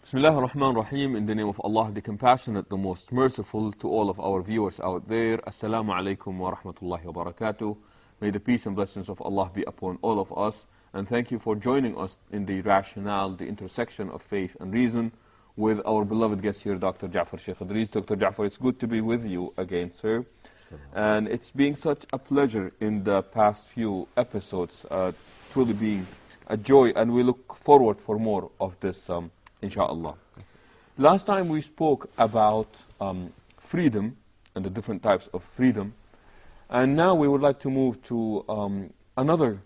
Bismillah ar-Rahman ar-Rahim, in the name of Allah, the Compassionate, the Most Merciful, to all of our viewers out there. Assalamu alaikum wa rahmatullahi wa barakatuh. May the peace and blessings of Allah be upon all of us. And thank you for joining us in the rationale, the intersection of faith and reason, with our beloved guest here, Dr. Jafar, Sheikh Idris. Dr. Jafar, it's good to be with you again, sir. And it's been such a pleasure in the past few episodes, truly being a joy, and we look forward for more of this, inshallah. Last time we spoke about freedom and the different types of freedom, and now we would like to move to another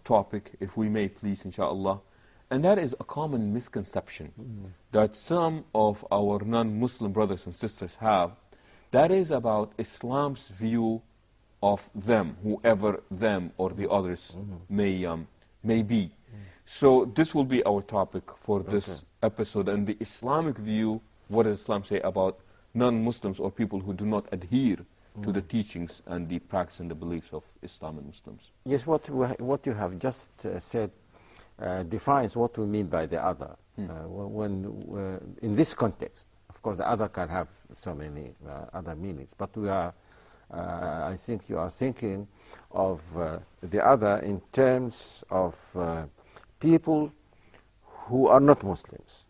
topic, if we may please, inshallah, and that is a common misconception that some of our non-Muslim brothers and sisters have, that is about Islam's view of them, whoever them or the others may be. So this will be our topic for this episode, and the Islamic view. What does Islam say about non-Muslims or people who do not adhere to the teachings and the practice and the beliefs of Islam and Muslims? Yes, what you have just said defines what we mean by the other. In this context, of course, the other can have so many other meanings, but we are, I think you are thinking of the other in terms of people who are not Muslims.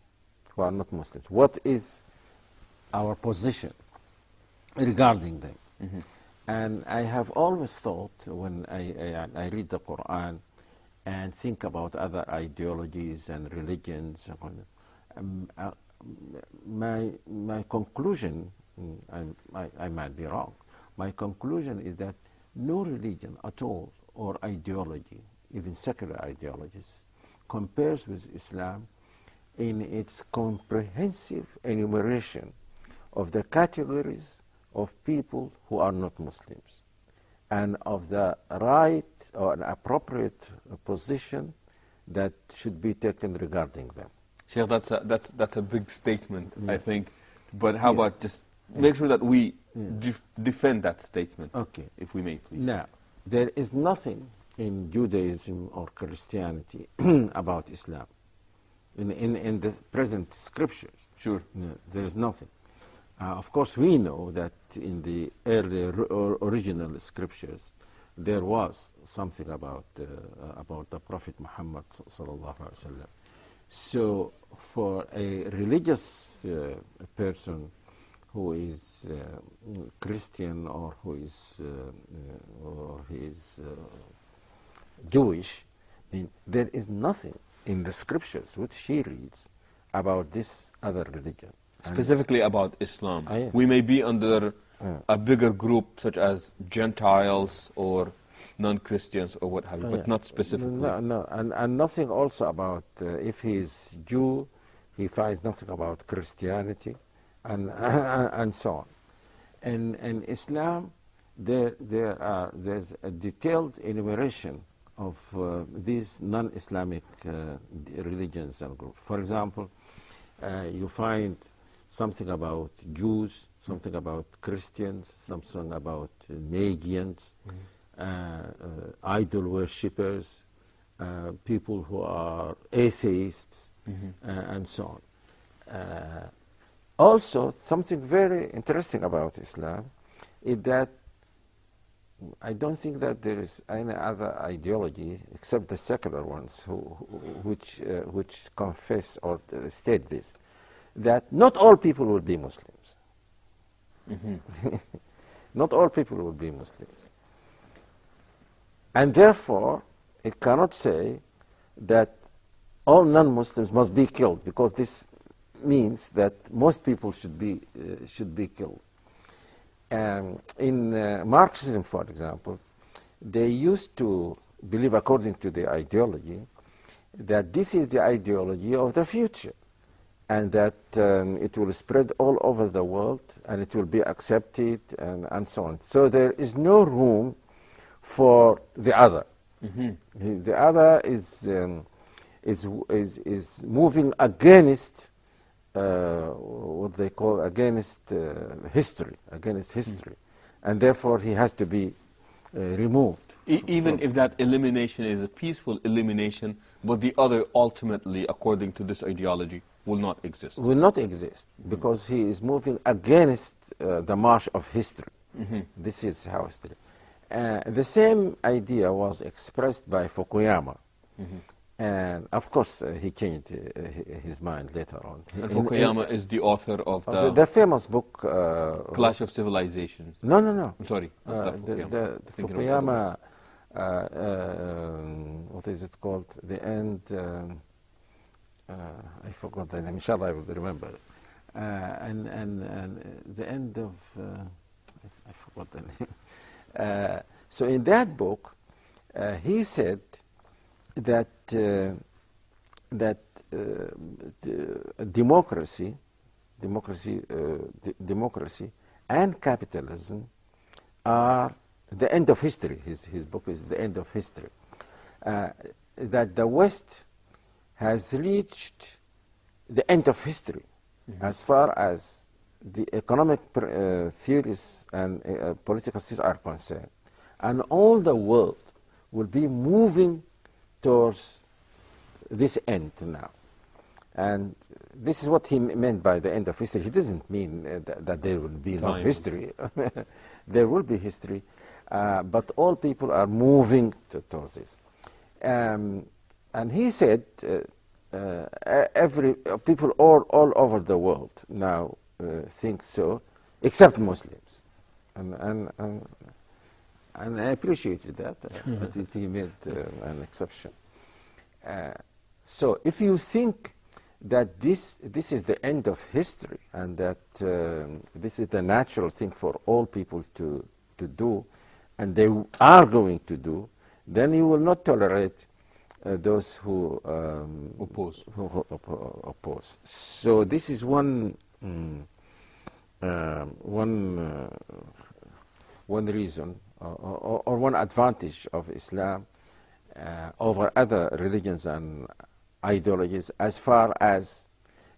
What is our position regarding them? And I have always thought, when I read the Quran and think about other ideologies and religions, my conclusion, and I might be wrong, my conclusion is that no religion at all, or ideology, even secular ideologies, compares with Islam in its comprehensive enumeration of the categories of people who are not Muslims, and of the right or an appropriate position that should be taken regarding them. Sheikh, that's a big statement, I think. But how about just make sure that we defend that statement, if we may, please. Now, there is nothing in Judaism or Christianity about Islam in the present scriptures. Sure. No, there is nothing. Of course, we know that in the early original scriptures there was something about the Prophet Muhammad sallallahu alaihi wasallam. So, for a religious person who is Christian or who is Jewish, there is nothing in the scriptures which she reads about this other religion. Specifically about Islam. We may be under a bigger group such as Gentiles or non-Christians or what have you, but not specifically. No, and nothing also about, if he is Jew, he finds nothing about Christianity and so on. In Islam, there's a detailed enumeration of these non-Islamic religions and groups. For example, you find something about Jews, something about Christians, something about Magians, idol worshippers, people who are atheists, and so on. Also, something very interesting about Islam is that I don't think that there is any other ideology except the secular ones which confess or state this, that not all people will be Muslims. Not all people will be Muslims. And therefore, it cannot say that all non-Muslims must be killed, because this means that most people should be killed. In Marxism, for example, they used to believe, according to the ideology, that this is the ideology of the future, and that it will spread all over the world, and it will be accepted, and so on. So there is no room for the other. The other is moving against what they call history, and therefore he has to be removed Even if that elimination is a peaceful elimination, but the other ultimately, according to this ideology, will not exist. Will not exist, because he is moving against the march of history. This is how history. The same idea was expressed by Fukuyama. And of course, he changed his mind later on. And Fukuyama is the author of the famous book Clash of Civilizations. No, no, no. I'm sorry. The Fukuyama, what is it called? The end. I forgot the name. Inshallah, I will remember. And the end of. I forgot the name. So in that book, he said that democracy and capitalism are the end of history. His book is The End of History. That the West has reached the end of history as far as the economic theories and political theories are concerned. And all the world will be moving towards this end now. And this is what he meant by the end of history. He doesn't mean that there will be no history. There will be history, but all people are moving towards this. And he said people all over the world now think so, except Muslims. And I appreciated that, that he made an exception. So if you think that this is the end of history and that this is the natural thing for all people to do, and they are going to do, then you will not tolerate those who oppose. So this is one reason or one advantage of Islam over other religions and ideologies as far as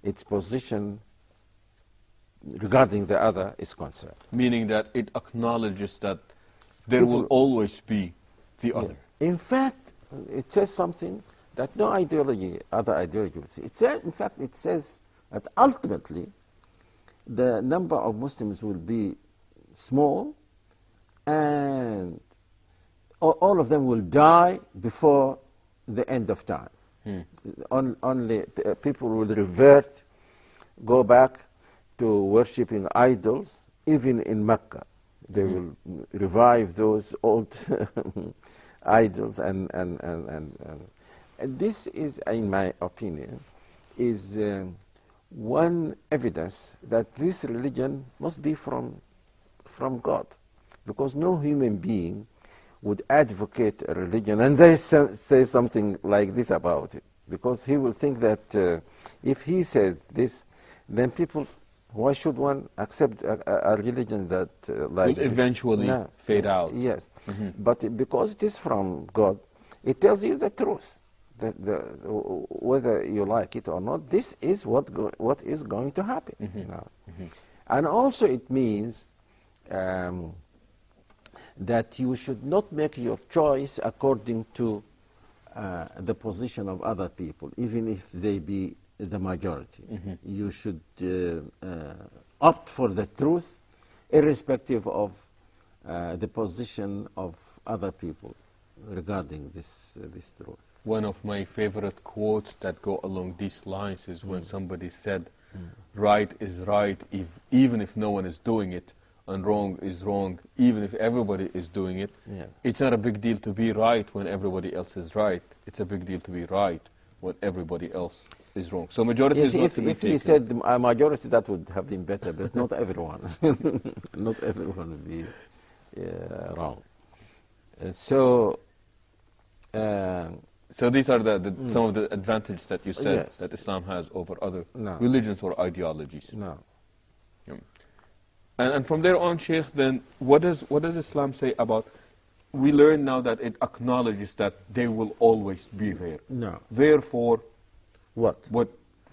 its position regarding the other is concerned. Meaning that it acknowledges that there will always be the other. In fact, it says something that no other ideology would say. In fact, it says that ultimately the number of Muslims will be small and all of them will die before the end of time. Only people will revert, go back to worshipping idols, even in Mecca. They will revive those old idols, and this is, in my opinion, is one evidence that this religion must be from God, because no human being would advocate a religion and they say something like this about it, because he will think that if he says this, then people, why should one accept a religion that like will eventually fade out? Yes, but because it is from God, it tells you the truth. Whether you like it or not, this is what is going to happen now. And also it means that you should not make your choice according to the position of other people, even if they be the majority. You should opt for the truth, irrespective of the position of other people regarding this truth. One of my favorite quotes that go along these lines is when somebody said, right is right even if no one is doing it, and wrong is wrong even if everybody is doing it. It's not a big deal to be right when everybody else is right. It's a big deal to be right when everybody else is wrong. So majority is not to be taken. If he said a majority, that would have been better, but not everyone. Not everyone would be wrong. So these are some of the advantages that you said that Islam has over other religions or ideologies. And from there on, Sheikh, then what does Islam say about? We learn now that it acknowledges that they will always be there. Therefore, what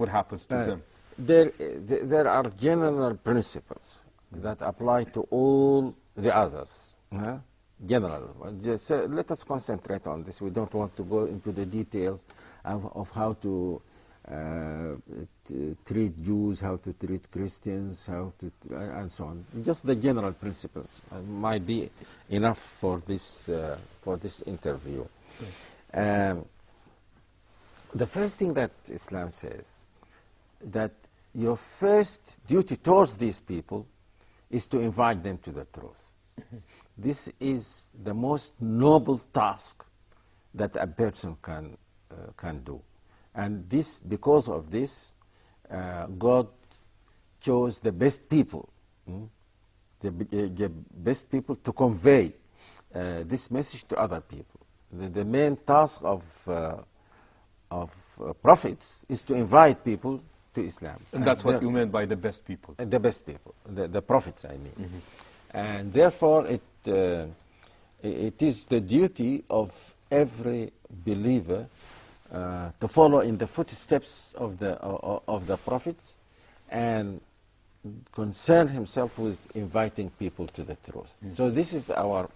happens to them? There are general principles that apply to all the others. general. Just, let us concentrate on this. We don't want to go into the details of how to treat Jews, how to treat Christians, how to and so on. Just the general principles might be enough for this interview. The first thing that Islam says, that your first duty towards these people is to invite them to the truth. This is the most noble task that a person can do. And this, because of this, God chose the best people, the best people to convey this message to other people. The main task of prophets is to invite people to Islam. And that's what you meant by the best people. The best people, the prophets, I mean. And therefore, it is the duty of every believer to follow in the footsteps of the prophets and concern himself with inviting people to the truth. So this is our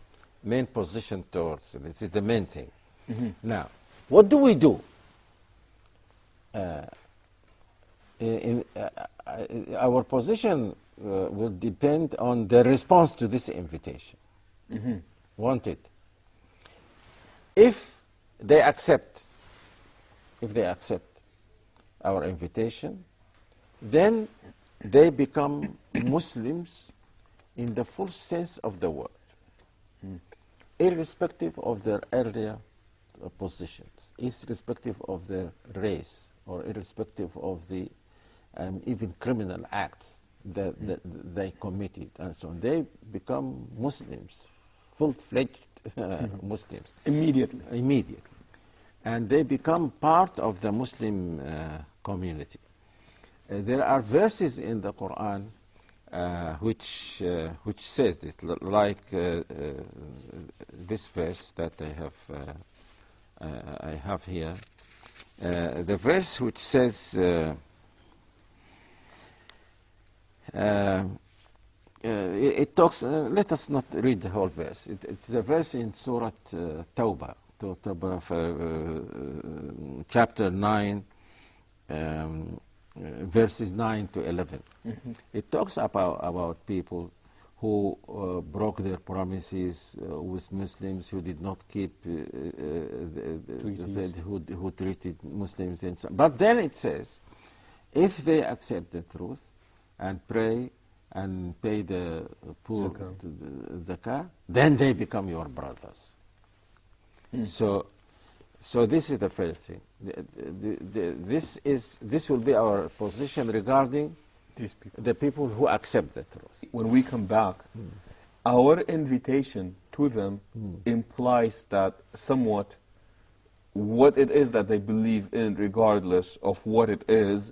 main position towards. This is the main thing. Now, what do we do? Our position will depend on the response to this invitation. Wanted. If they accept our invitation, then they become Muslims in the full sense of the word, irrespective of their earlier positions, irrespective of their race, or irrespective of the even criminal acts that they committed and so on. They become Muslims, full-fledged Muslims. Immediately. And they become part of the Muslim community. There are verses in the Quran which says this, like this verse that I have here. The verse which says, it talks, let us not read the whole verse. It's a verse in Surah Tawbah, chapter 9, verses 9 to 11. It talks about people who broke their promises with Muslims, who did not keep, who treated Muslims. But then it says, if they accept the truth and pray and pay the poor zakah, then they become your brothers. So this is the first thing. This will be our position regarding these people, the people who accept the truth. When we come back, our invitation to them implies that somewhat what it is that they believe in, regardless of what it is,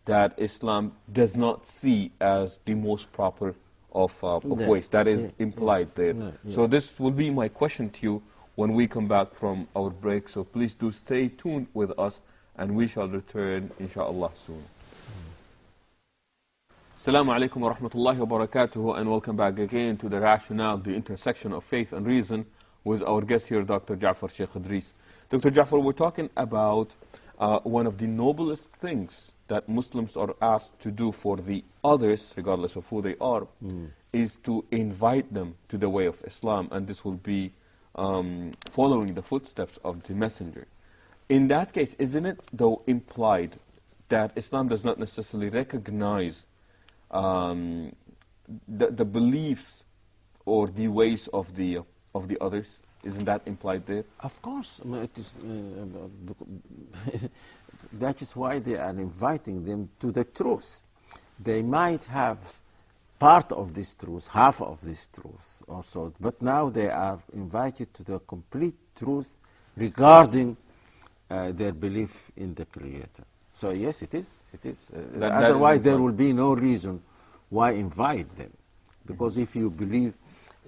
that Islam does not see as the most proper of ways. That is implied there. So this will be my question to you when we come back from our break. So please do stay tuned with us, and we shall return, inshallah, soon. Assalamu alaikum wa rahmatullahi wa barakatuhu, and welcome back again to the rationale, the intersection of faith and reason, with our guest here, Dr. Jafar Sheikh Idris. Dr. Jafar, we're talking about one of the noblest things that Muslims are asked to do for the others, regardless of who they are, is to invite them to the way of Islam, and this will be following the footsteps of the Messenger. In that case, isn't it, though, implied that Islam does not necessarily recognize the beliefs or the ways of the others? Isn't that implied there? Of course. It is, that is why they are inviting them to the truth. They might have part of this truth, half of this truth or so, but now they are invited to the complete truth regarding their belief in the Creator. So yes, it is. Otherwise, there will be no reason why invite them. Because if you believe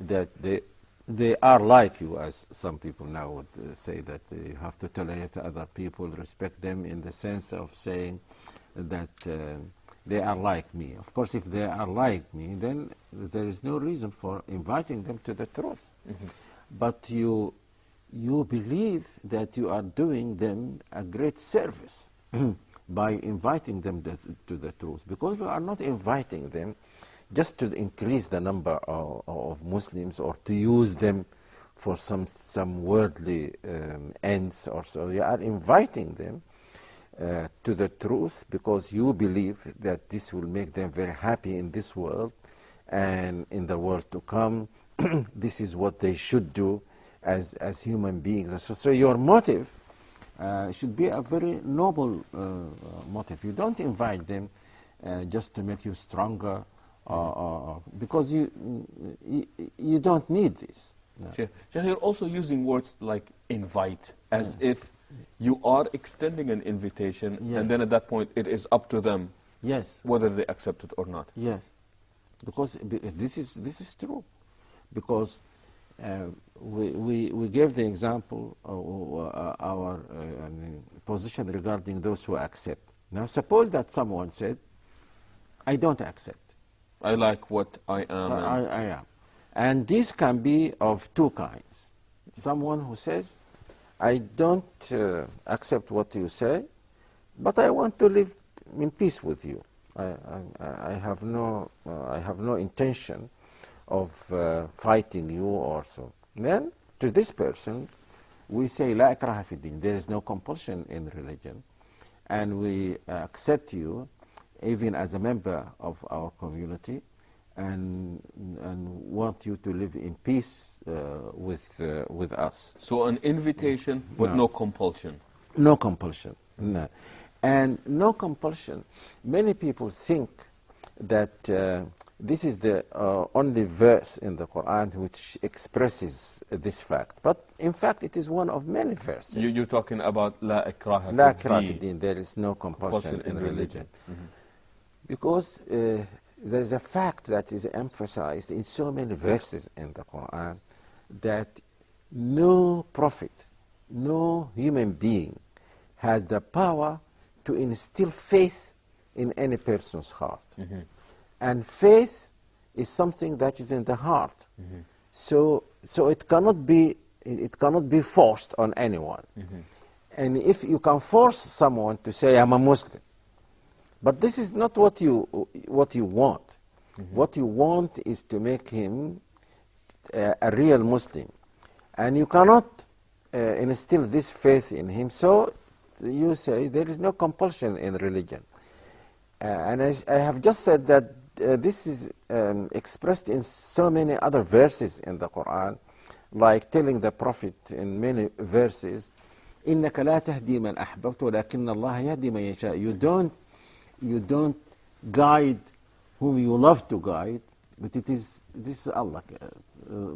that they are like you, as some people now would say, that you have to tolerate other people, respect them in the sense of saying that they are like me. Of course, if they are like me, then there is no reason for inviting them to the truth. but you believe that you are doing them a great service by inviting them to the truth, because you are not inviting them just to increase the number of Muslims or to use them for some worldly ends or so. You are inviting them to the truth because you believe that this will make them very happy in this world and in the world to come. This is what they should do as human beings. So your motive should be a very noble motive. You don't invite them just to make you stronger, because you don't need this. No. Sheikh, you're also using words like invite, as if you are extending an invitation, and then at that point it is up to them whether they accept it or not. Yes, because this is true. Because we gave the example of our position regarding those who accept. Now suppose that someone said, I don't accept. I like what I am. I am. And this can be of two kinds. Someone who says, I don't accept what you say, but I want to live in peace with you. I have no intention of fighting you or so. Then to this person we say, La ikraha fi din, there is no compulsion in religion, and we accept you even as a member of our community, and want you to live in peace with us. So an invitation with no compulsion. No compulsion. No. And no compulsion. Many people think that this is the only verse in the Quran which expresses this fact. But in fact, it is one of many verses. You're talking about La ikraha La fi ikraha fi din. din. There is no compulsion in religion. Mm-hmm. Because there is a fact that is emphasized in so many verses in the Quran, that no prophet, no human being has the power to instill faith in any person's heart. Mm-hmm. And faith is something that is in the heart. Mm-hmm. So it cannot be forced on anyone. Mm-hmm. And if you can force someone to say, I'm a Muslim, but this is not what you want. Mm-hmm. What you want is to make him a real Muslim. And you cannot instill this faith in him. So you say there is no compulsion in religion. And I have just said that this is expressed in so many other verses in the Quran, like telling the Prophet in many verses, إِنَّكَ لَا تَهْدِي مَنْ أَحْبَبْتَ وَلَكِنَّ اللَّهَ يَهْدِي مَنْ يَشَاءُ. You don't guide whom you love to guide, but this is Allah,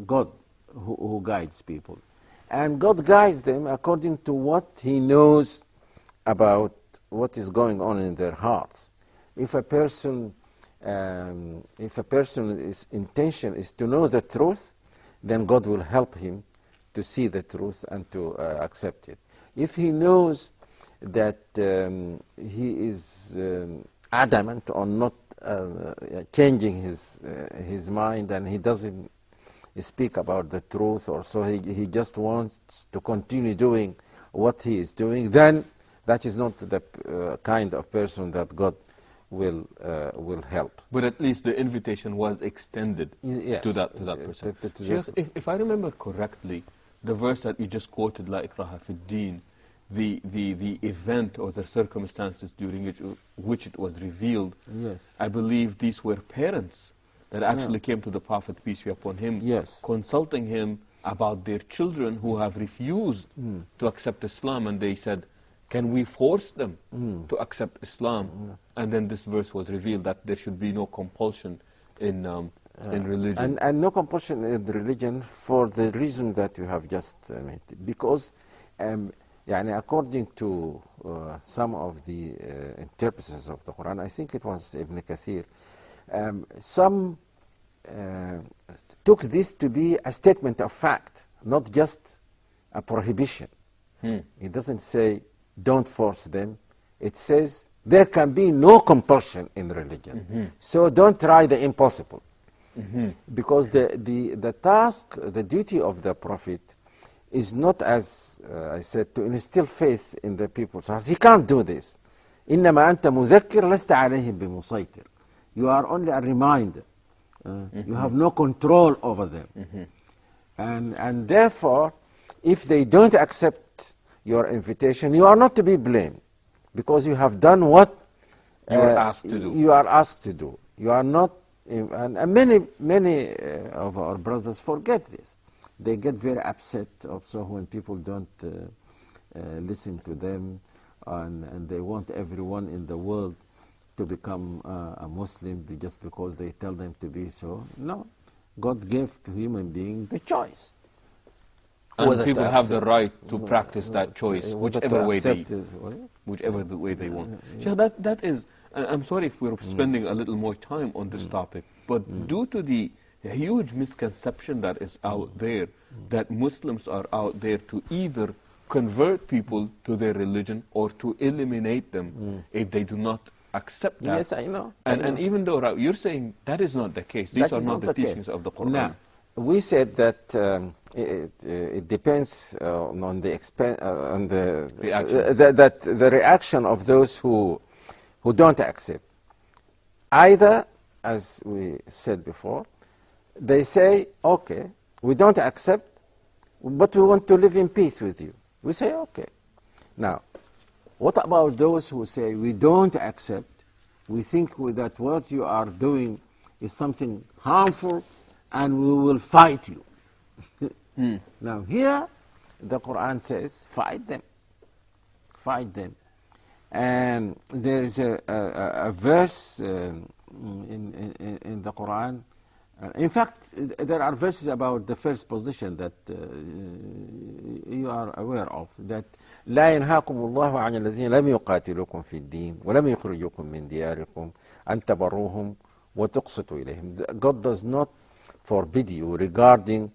God, who guides people. And God guides them according to what He knows about what is going on in their hearts. If a person's intention is to know the truth, then God will help him to see the truth and to accept it. If he knows that he is adamant on not changing his mind, and he doesn't speak about the truth, or so he just wants to continue doing what he is doing, then that is not the kind of person that God will help. But at least the invitation was extended to that person. Sheikh, if I remember correctly, the verse that you just quoted, La ikraha fi din, the event or the circumstances during which it was revealed, I believe these were parents that actually came to the Prophet, peace be upon him, consulting him about their children who have refused to accept Islam, and they said, can we force them to accept Islam? And then this verse was revealed that there should be no compulsion in religion. And no compulsion in religion for the reason that you have just made. Because according to some of the interpreters of the Quran, I think it was Ibn Kathir, some took this to be a statement of fact, not just a prohibition. It doesn't say, don't force them. It says, there can be no compulsion in religion. So don't try the impossible. Because the task, the duty of the Prophet is not, as I said, to instill faith in the people's hearts. He can't do this. إنما أنت مذكر لست عليهم بمسيطر. You are only a reminder. You have no control over them. And therefore, if they don't accept your invitation, you are not to be blamed, because you have done what you are asked to do. You are asked to do. You are not, and many of our brothers forget this. They get very upset also when people don't listen to them, and they want everyone in the world to become a Muslim just because they tell them to be so. No, God gave to human beings the choice. And people have the right to practice that choice, whichever way they want. Sheikh, that is, I'm sorry if we're spending a little more time on this topic, but due to the huge misconception that is out there, that Muslims are out there to either convert people to their religion or to eliminate them if they do not accept that. Yes, I know. And even though you're saying that is not the case, these are not the teachings of the Quran. Now, we said that it depends on the reaction. That the reaction of those who don't accept. Either, as we said before, they say, okay, we don't accept, but we want to live in peace with you. We say, okay. Now, what about those who say, we don't accept, we think that what you are doing is something harmful, and we will fight you. Now, here, the Quran says, fight them. Fight them. And there is a verse in the Quran. In fact, there are verses about the first position that you are aware of, that لا ينهاكم الله عن الذين لم يقاتلوكم في الدين ولم يخرجوكم من دياركم أن تبروهم وتقسطوا إليهم. God does not forbid you regarding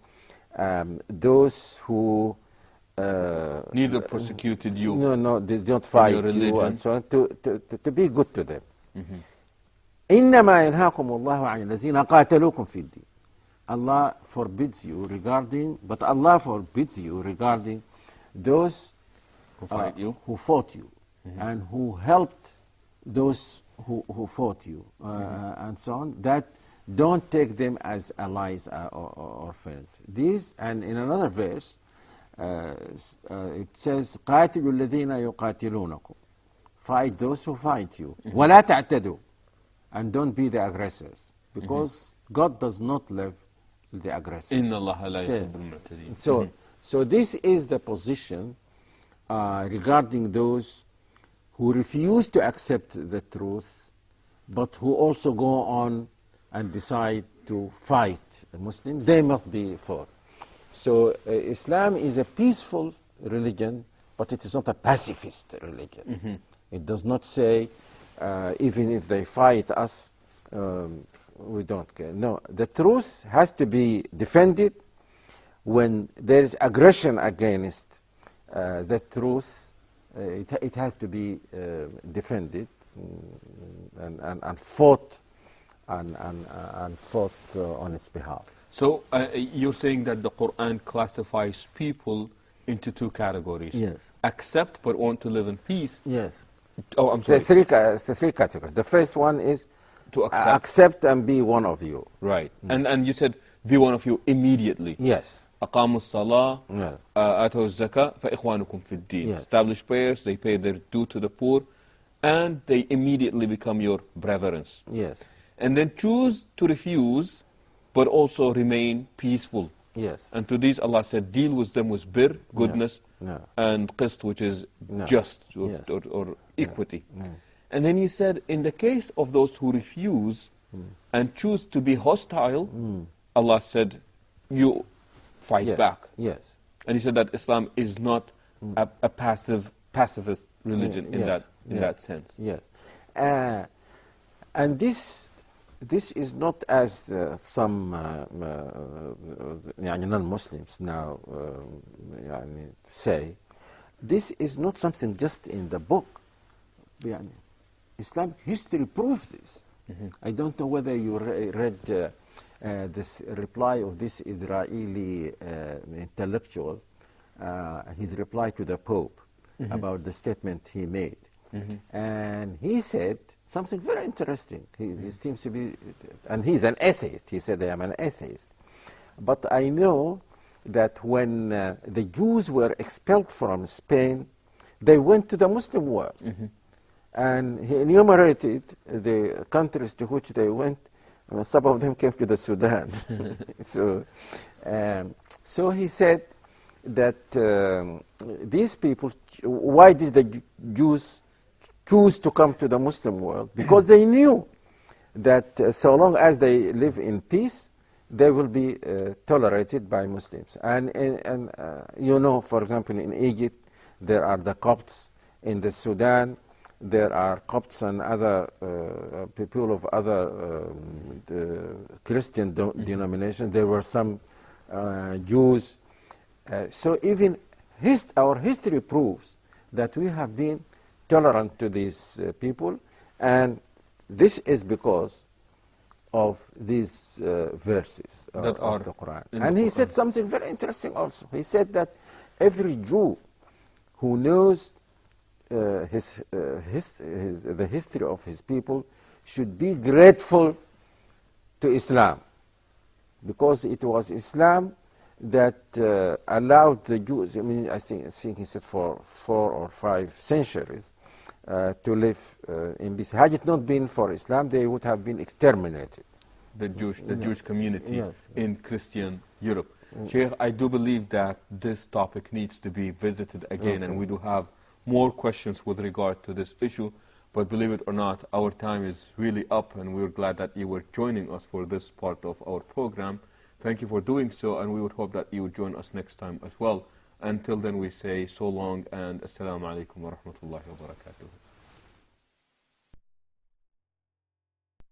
those who neither persecuted you. No, they don't fight you, and so on, to be good to them. إنما ينهاكم الله عن الذين قاتلوكم في الدين. Allah forbids you regarding, but Allah forbids you regarding those who fought you, and who helped those who fought you, and so on. That don't take them as allies or friends. These, and in another verse, it says, قاتلوا الذين يقاتلونكم. Fight those who fight you. ولا تعتدوا. And don't be the aggressors, because God does not love the aggressors. إن الله لا يحب المعتدين. So this is the position regarding those who refuse to accept the truth, but who also go on and decide to fight the Muslims. They must be fought. So Islam is a peaceful religion, but it is not a pacifist religion. It does not say, even if they fight us, we don't care. No, the truth has to be defended. When there is aggression against the truth, it has to be defended and fought and fought on its behalf. So you're saying that the Quran classifies people into two categories. Yes. Accept but want to live in peace. Yes. Oh, I'm sorry. The three categories. The first one is to accept and be one of you. Right. And you said be one of you immediately. Yes. أقاموا الصلاة آتوا الزكاة فإخوانكم في الدين. Establish prayers, they pay their due to the poor, and they immediately become your brethren. Yes. And then choose to refuse, but also remain peaceful. Yes. And to these Allah said, deal with them with bir, goodness, and qist, which is just or equity. And then you said, in the case of those who refuse and choose to be hostile, Allah said, you fight back. Yes. And he said that Islam is not a pacifist religion in that sense. Yes. And this is not as some non-Muslims now say. This is not something just in the book. Islamic history proves this. I don't know whether you read this reply of this Israeli intellectual, his reply to the Pope about the statement he made. And he said something very interesting. He seems to be, and he's an essayist. He said, I am an essayist. But I know that when the Jews were expelled from Spain, they went to the Muslim world. And he enumerated the countries to which they went. Some of them came to the Sudan. So he said that these people, why did the Jews choose to come to the Muslim world? Because they knew that so long as they live in peace, they will be tolerated by Muslims. And you know, for example, in Egypt, there are the Copts. In the Sudan, there are Copts and other people of other Christian denominations. There were some Jews. So even our history proves that we have been tolerant to these people, and this is because of these verses of the Quran. And he said something very interesting also. He said that every Jew who knows the history of his people should be grateful to Islam, because it was Islam that allowed the Jews, I mean, I think he said for 4 or 5 centuries, to live in peace. Had it not been for Islam, they would have been exterminated. The Jewish community in Christian Europe. Sheikh, I do believe that this topic needs to be visited again, and we do have more questions with regard to this issue. But believe it or not, our time is really up, and we're glad that you were joining us for this part of our program. Thank you for doing so, and we would hope that you would join us next time as well. Until then, we say so long, and assalamu alaikum wa rahmatullahi wa barakatuh.